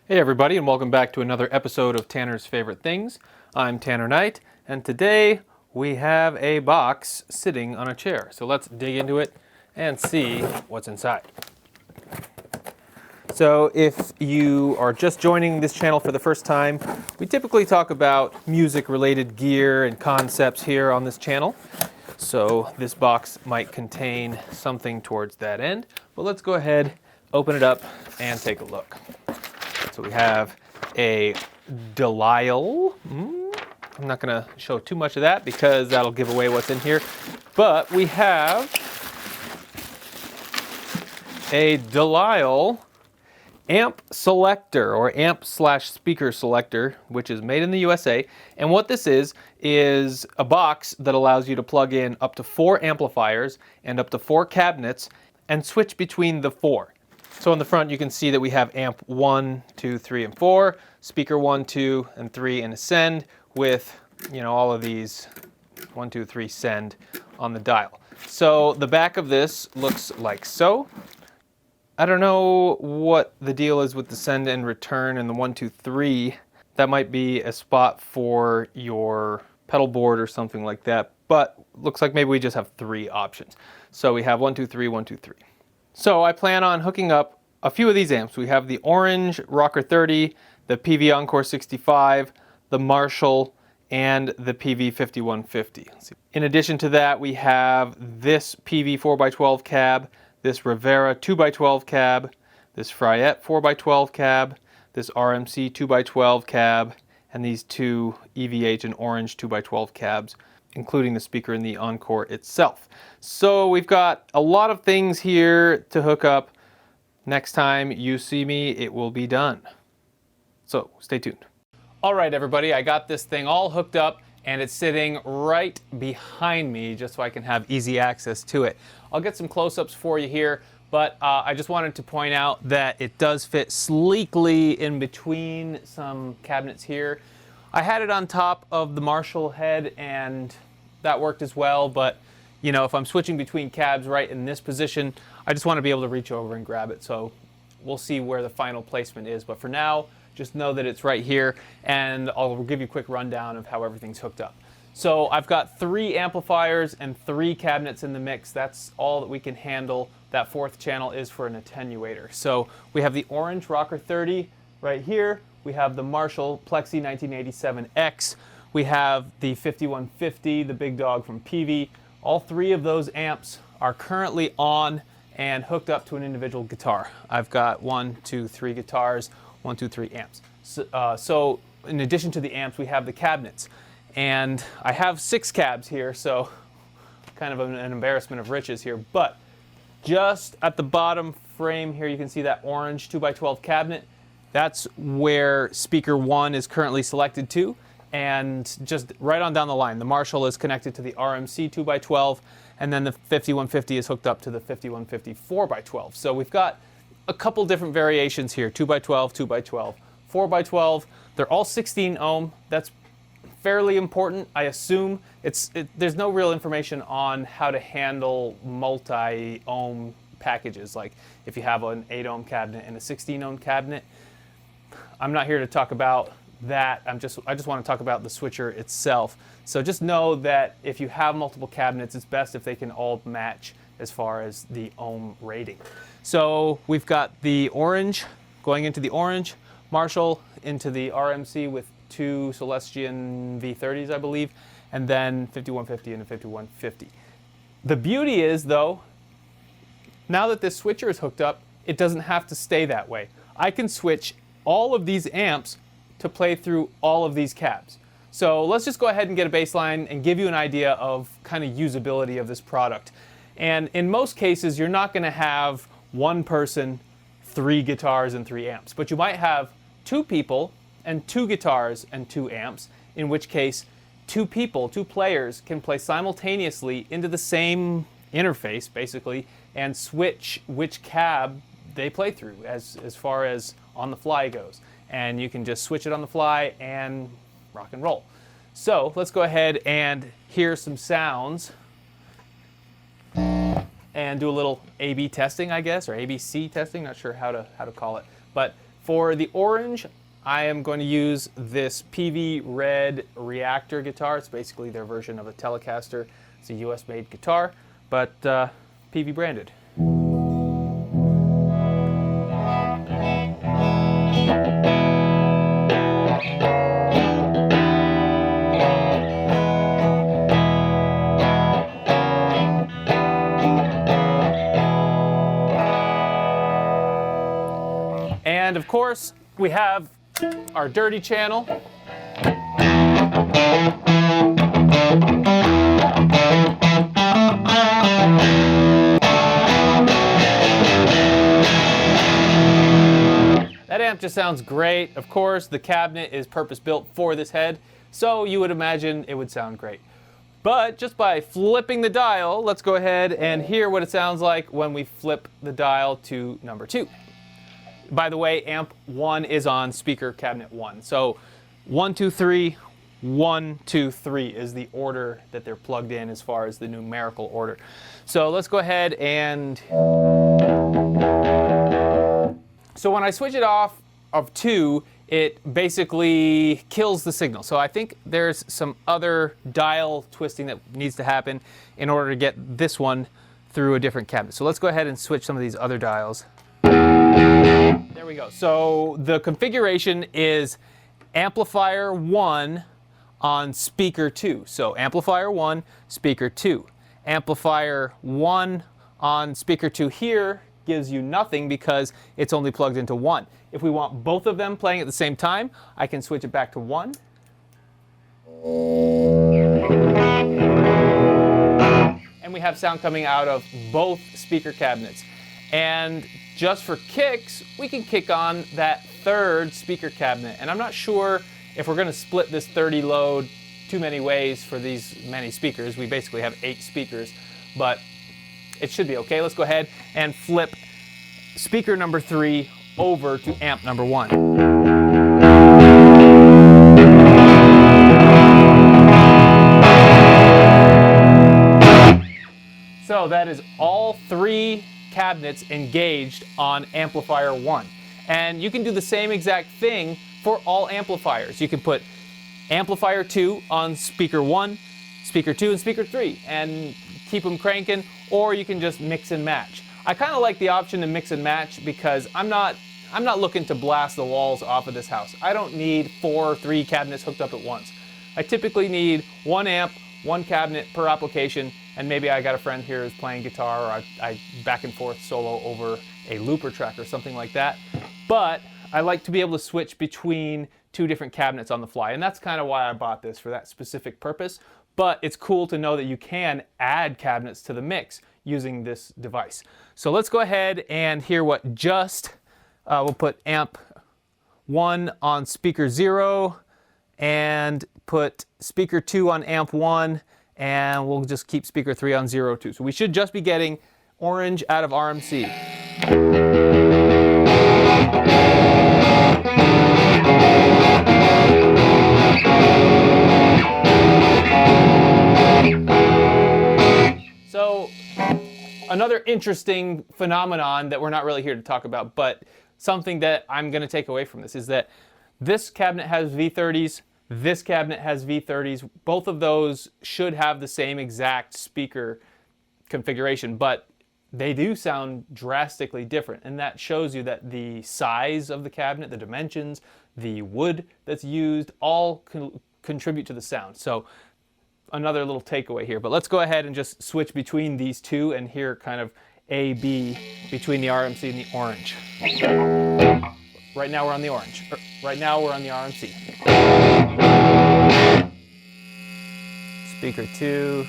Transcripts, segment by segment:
Hey everybody, and welcome back to another episode of Tanner's Favorite Things. I'm Tanner Knight, and today we have a box sitting on a chair. So let's dig into it and see what's inside. So if you are just joining this channel for the first time, we typically talk about music-related gear and concepts here on this channel. So this box might contain something towards that end. But let's go ahead, open it up, and take a look. So we have a DeLisle. I'm not going to show too much of that because that'll give away what's in here. But we have a DeLisle amp selector, or amp/speaker selector, which is made in the USA. And what this is a box that allows you to plug in up to 4 amplifiers and up to 4 cabinets and switch between the 4. So on the front you can see that we have amp 1, 2, 3, and 4, speaker 1, 2, and 3, and a send with, all of these 1, 2, 3 send on the dial. So the back of this looks like so. I don't know what the deal is with the send and return and the 1, 2, 3. That might be a spot for your pedal board or something like that, but looks like maybe we just have 3 options. So we have 1, 2, 3, 1, 2, 3. So I plan on hooking up a few of these amps. We have the orange Rocker 30, the PV Encore 65, the Marshall, and the PV 5150. In addition to that, we have this PV 4x12 cab, this Rivera 2x12 cab, this Fryette 4x12 cab, this RMC 2x12 cab, and these 2 EVH and orange 2x12 cabs, including the speaker in the Encore itself. So we've got a lot of things here to hook up. Next time you see me, it will be done. So stay tuned. All right, everybody, I got this thing all hooked up and it's sitting right behind me just so I can have easy access to it. I'll get some close-ups for you here, but I just wanted to point out that it does fit sleekly in between some cabinets here. I had it on top of the Marshall head and that worked as well, but if I'm switching between cabs right in this position, I just want to be able to reach over and grab it. So we'll see where the final placement is. But for now, just know that it's right here, and I'll give you a quick rundown of how everything's hooked up. So I've got 3 amplifiers and 3 cabinets in the mix. That's all that we can handle. That 4th channel is for an attenuator. So we have the orange Rocker 30 right here. We have the Marshall Plexi 1987X. We have the 5150, the big dog from PV. All 3 of those amps are currently on and hooked up to an individual guitar. I've got 1, 2, 3 guitars, 1, 2, 3 amps. So in addition to the amps, we have the cabinets. And I have 6 cabs here, so kind of an embarrassment of riches here. But just at the bottom frame here, you can see that orange 2x12 cabinet. That's where speaker 1 is currently selected to. And just right on down the line, the Marshall is connected to the RMC 2x12, and then the 5150 is hooked up to the 5150 4x12. So we've got a couple different variations here, 2x12, 2x12, 4x12. They're all 16 ohm. That's fairly important, I assume. There's no real information on how to handle multi-ohm packages, like if you have an 8 ohm cabinet and a 16 ohm cabinet. I'm not here to talk about that. I just want to talk about the switcher itself. So just know that if you have multiple cabinets, it's best if they can all match as far as the ohm rating. So we've got the orange going into the orange, Marshall into the RMC with 2 Celestion V30s, I believe, and then 5150 and a 5150. The beauty is, though, now that this switcher is hooked up, it doesn't have to stay that way. I can switch all of these amps to play through all of these cabs. So let's just go ahead and get a baseline and give you an idea of kind of usability of this product. And in most cases, you're not going to have one person, 3 guitars and 3 amps, but you might have 2 people and 2 guitars and 2 amps, in which case 2 people, 2 players can play simultaneously into the same interface, basically, and switch which cab they play through as far as on the fly goes. And you can just switch it on the fly and rock and roll. So let's go ahead and hear some sounds and do a little A/B testing, I guess, or ABC testing, not sure how to call it. But For the orange, I am going to use this PV Red Reactor guitar. It's basically their version of a Telecaster. It's a US made guitar, but PV branded. And of course, we have our dirty channel. That amp just sounds great. Of course, the cabinet is purpose-built for this head, so you would imagine it would sound great. But just by flipping the dial, let's go ahead and hear what it sounds like when we flip the dial to number 2. By the way, amp 1 is on speaker cabinet 1. So 1, 2, 3, 1, 2, 3 is the order that they're plugged in as far as the numerical order. So let's go ahead and... So when I switch it off of 2, it basically kills the signal. So I think there's some other dial twisting that needs to happen in order to get this one through a different cabinet. So let's go ahead and switch some of these other dials. There we go. So the configuration is amplifier 1 on speaker 2. So amplifier 1, speaker 2. Amplifier 1 on speaker 2 here gives you nothing because it's only plugged into 1. If we want both of them playing at the same time, I can switch it back to 1. And we have sound coming out of both speaker cabinets. And just for kicks, we can kick on that third speaker cabinet. And I'm not sure if we're going to split this 30 load too many ways for these many speakers. We basically have 8 speakers, but it should be okay. Let's go ahead and flip speaker number 3 over to amp number 1. So that is all 3 cabinets engaged on amplifier 1. And you can do the same exact thing for all amplifiers. You can put amplifier 2 on speaker 1, speaker 2, and speaker 3, and keep them cranking, or you can just mix and match. I kind of like the option to mix and match because I'm not looking to blast the walls off of this house. I don't need 4 or 3 cabinets hooked up at once. I typically need 1 amp, 1 cabinet per application, and maybe I got a friend here who's playing guitar, or I back and forth solo over a looper track or something like that. But I like to be able to switch between 2 different cabinets on the fly, and that's kind of why I bought this, for that specific purpose. But it's cool to know that you can add cabinets to the mix using this device. So let's go ahead and hear what we'll put amp 1 on speaker 0 and put speaker 2 on amp 1, and we'll just keep speaker 3 on 0 too. So we should just be getting orange out of RMC. So another interesting phenomenon that we're not really here to talk about, but something that I'm going to take away from this is that this cabinet has V30s, this cabinet has V30s. Both of those should have the same exact speaker configuration, but they do sound drastically different, and that shows you that the size of the cabinet, the dimensions, the wood that's used, all contribute to the sound. So another little takeaway here, but let's go ahead and just switch between these 2 and hear kind of A, B between the RMC and the orange. Right now we're on the orange. Right now we're on the RMC. Speaker 2.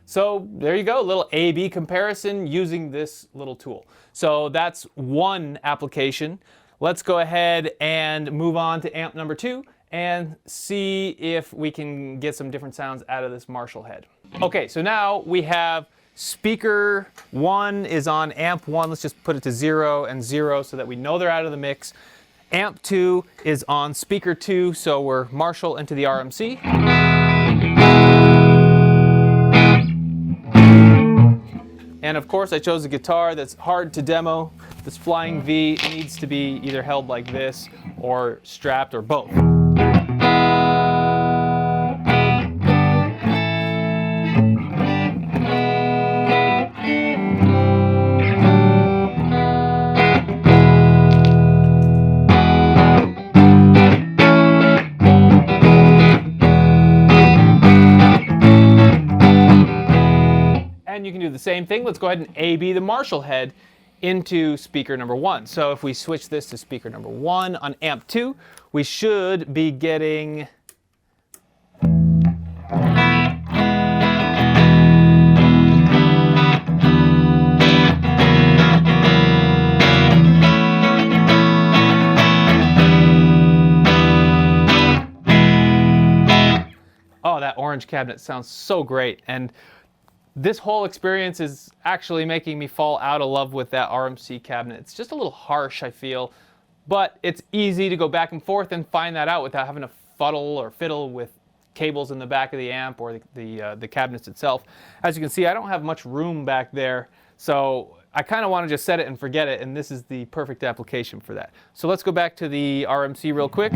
So there you you go, a little A/B comparison using this little tool. So that's one application. Let's go ahead and move on to amp number 2 and see if we can get some different sounds out of this Marshall head. Okay, so now we have speaker 1 is on amp 1. Let's just put it to 0 and 0 so that we know they're out of the mix. Amp 2 is on speaker 2, so we're Marshall into the RMC. And of course I chose a guitar that's hard to demo. This Flying V needs to be either held like this or strapped or both. And you can do the same thing. Let's go ahead and A/B the Marshall head into speaker number 1. So if we switch this to speaker number 1 on amp 2, we should be getting oh, that orange cabinet sounds so great. And this whole experience is actually making me fall out of love with that RMC cabinet. It's just a little harsh, I feel, but it's easy to go back and forth and find that out without having to fuddle or fiddle with cables in the back of the amp or the cabinets itself. As you can see, I don't have much room back there, so I kind of want to just set it and forget it, and this is the perfect application for that. So let's go back to the RMC real quick.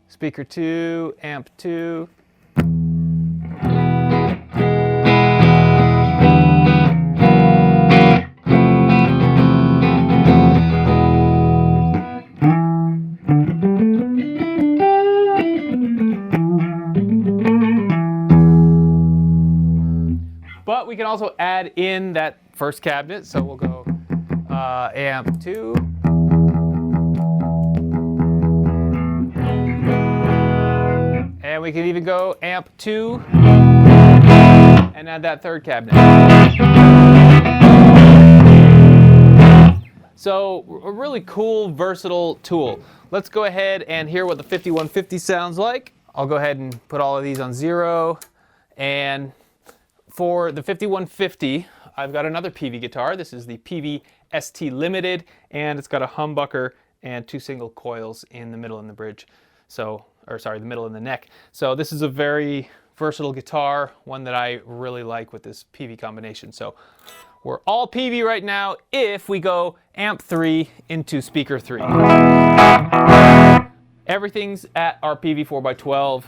Speaker 2, amp 2. But we can also add in that first cabinet, so we'll go amp 2. And we can even go amp 2 and add that third cabinet. So a really cool, versatile tool. Let's go ahead and hear what the 5150 sounds like. I'll go ahead and put all of these on 0. And for the 5150, I've got another PV guitar. This is the PV ST Limited, and it's got a humbucker and 2 single coils in the middle in the bridge. So, or sorry, the middle in the neck. So this is a very versatile guitar, one that I really like with this PV combination. So we're all PV right now if we go amp 3 into speaker 3. Everything's at our PV 4x12.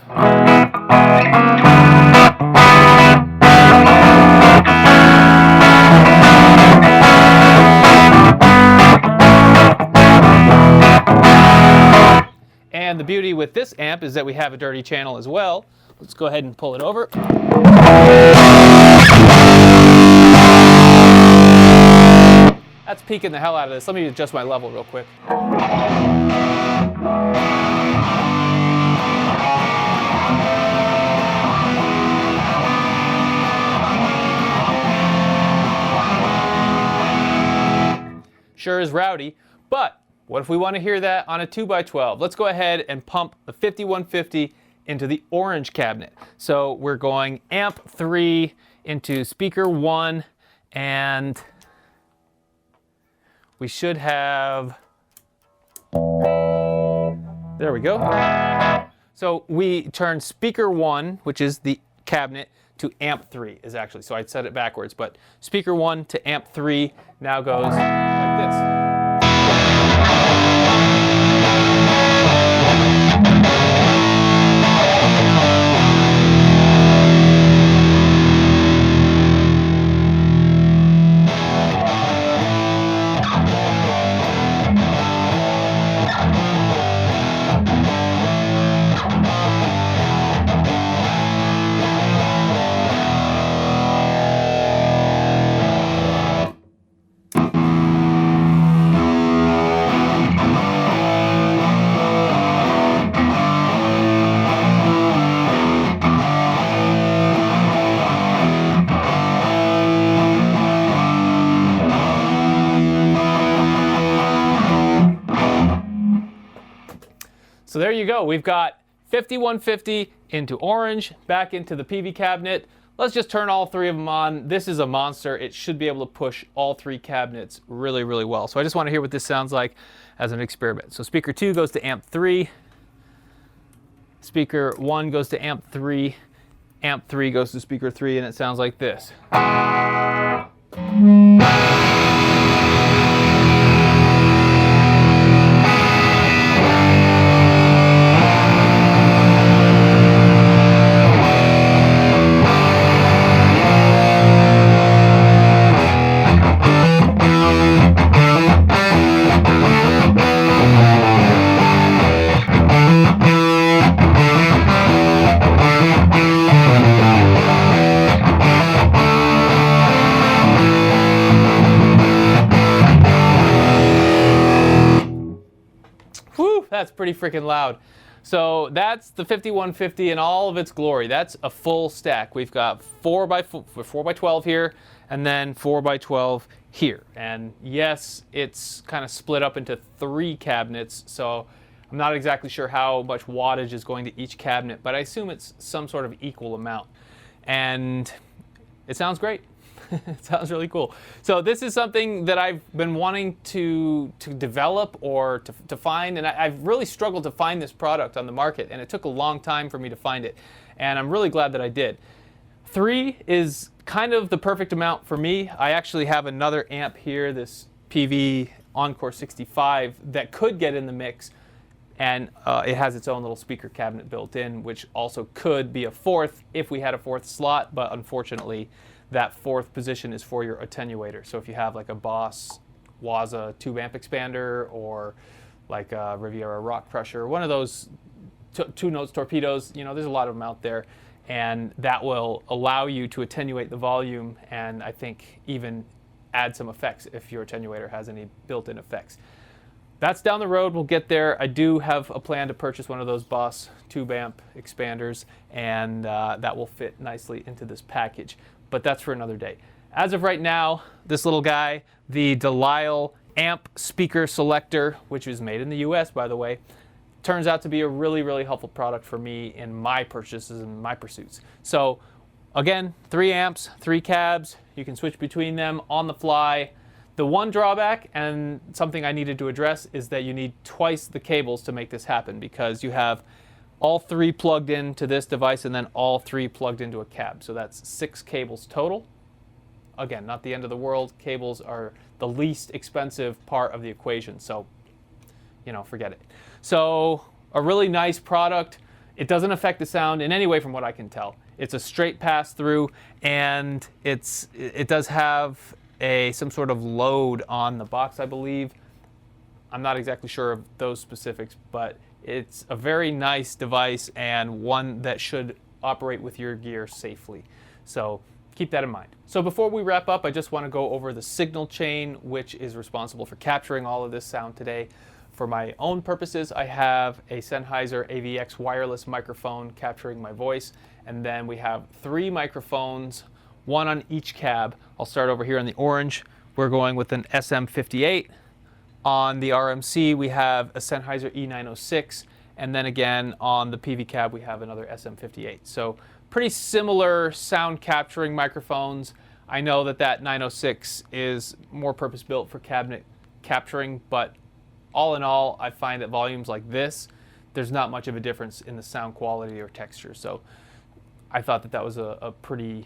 And the beauty with this amp is that we have a dirty channel as well. Let's go ahead and pull it over. That's peaking the hell out of this. Let me adjust my level real quick. Sure is rowdy, but what if we want to hear that on a 2x12? Let's go ahead and pump the 5150 into the orange cabinet. So we're going amp 3 into speaker 1, and we should have, there we go. So we turn speaker 1, which is the cabinet, to amp 3 is actually, so I set it backwards, but speaker 1 to amp 3 now goes like this. you go. We've got 5150 into orange, back into the PV cabinet. Let's just turn all three of them on. This is a monster. It should be able to push all three cabinets really, really well. So I just want to hear what this sounds like as an experiment. So speaker 2 goes to amp 3. Speaker 1 goes to amp 3. Amp 3 goes to speaker 3, and it sounds like this. Whew, that's pretty freaking loud. So that's the 5150 in all of its glory. That's a full stack. We've got 4x12 here, and then 4x12 here. And yes, it's kind of split up into 3 cabinets, so I'm not exactly sure how much wattage is going to each cabinet, but I assume it's some sort of equal amount. And it sounds great. It sounds really cool. So this is something that I've been wanting to develop or to find, and I've really struggled to find this product on the market, and it took a long time for me to find it, and I'm really glad that I did. 3 is kind of the perfect amount for me. I actually have another amp here, this PV Encore 65, that could get in the mix, and it has its own little speaker cabinet built in, which also could be a 4th if we had a 4th slot, but unfortunately that 4th position is for your attenuator. So if you have like a Boss Waza tube amp expander, or like a Riviera Rock Crusher, one of those 2 notes torpedoes, you know, there's a lot of them out there, and that will allow you to attenuate the volume, and I think even add some effects if your attenuator has any built-in effects. That's down the road. We'll get there. I do have a plan to purchase one of those Boss tube amp expanders, and that will fit nicely into this package. But that's for another day. As of right now, this little guy, the DeLisle amp speaker selector, which is made in the US, by the way, turns out to be a really, really helpful product for me in my purchases and my pursuits. So again, 3 amps, 3 cabs. You can switch between them on the fly. The one drawback, and something I needed to address, is that you need twice the cables to make this happen, because you have all 3 plugged into this device and then all 3 plugged into a cab. So that's 6 cables total. Again, not the end of the world. Cables are the least expensive part of the equation, so, you know, forget it. So a really nice product. It doesn't affect the sound in any way from what I can tell. It's a straight pass through, and it does have some sort of load on the box, I believe. I'm not exactly sure of those specifics, but it's a very nice device, and one that should operate with your gear safely. So keep that in mind. So before we wrap up, I just want to go over the signal chain, which is responsible for capturing all of this sound today. For my own purposes, I have a Sennheiser AVX wireless microphone capturing my voice, and then we have 3 microphones, 1 on each cab. I'll start over here in the orange. We're going with an SM58. On the RMC, we have a Sennheiser E906, and then again on the PV cab, we have another SM58. So pretty similar sound capturing microphones. I know that 906 is more purpose-built for cabinet capturing, but all in all, I find that volumes like this, there's not much of a difference in the sound quality or texture. So I thought that was a pretty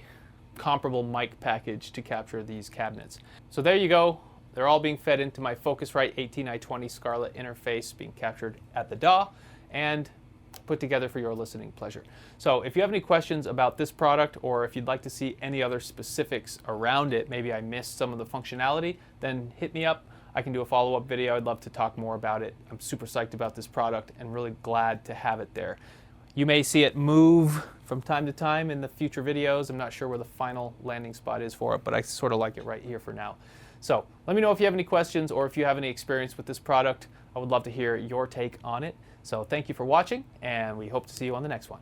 comparable mic package to capture these cabinets. So there you go. They're all being fed into my Focusrite 18i20 Scarlett interface, being captured at the DAW and put together for your listening pleasure. So if you have any questions about this product, or if you'd like to see any other specifics around it, maybe I missed some of the functionality, then hit me up. I can do a follow-up video. I'd love to talk more about it. I'm super psyched about this product and really glad to have it there. You may see it move from time to time in the future videos. I'm not sure where the final landing spot is for it, but I sort of like it right here for now. So let me know if you have any questions, or if you have any experience with this product. I would love to hear your take on it. So thank you for watching, and we hope to see you on the next one.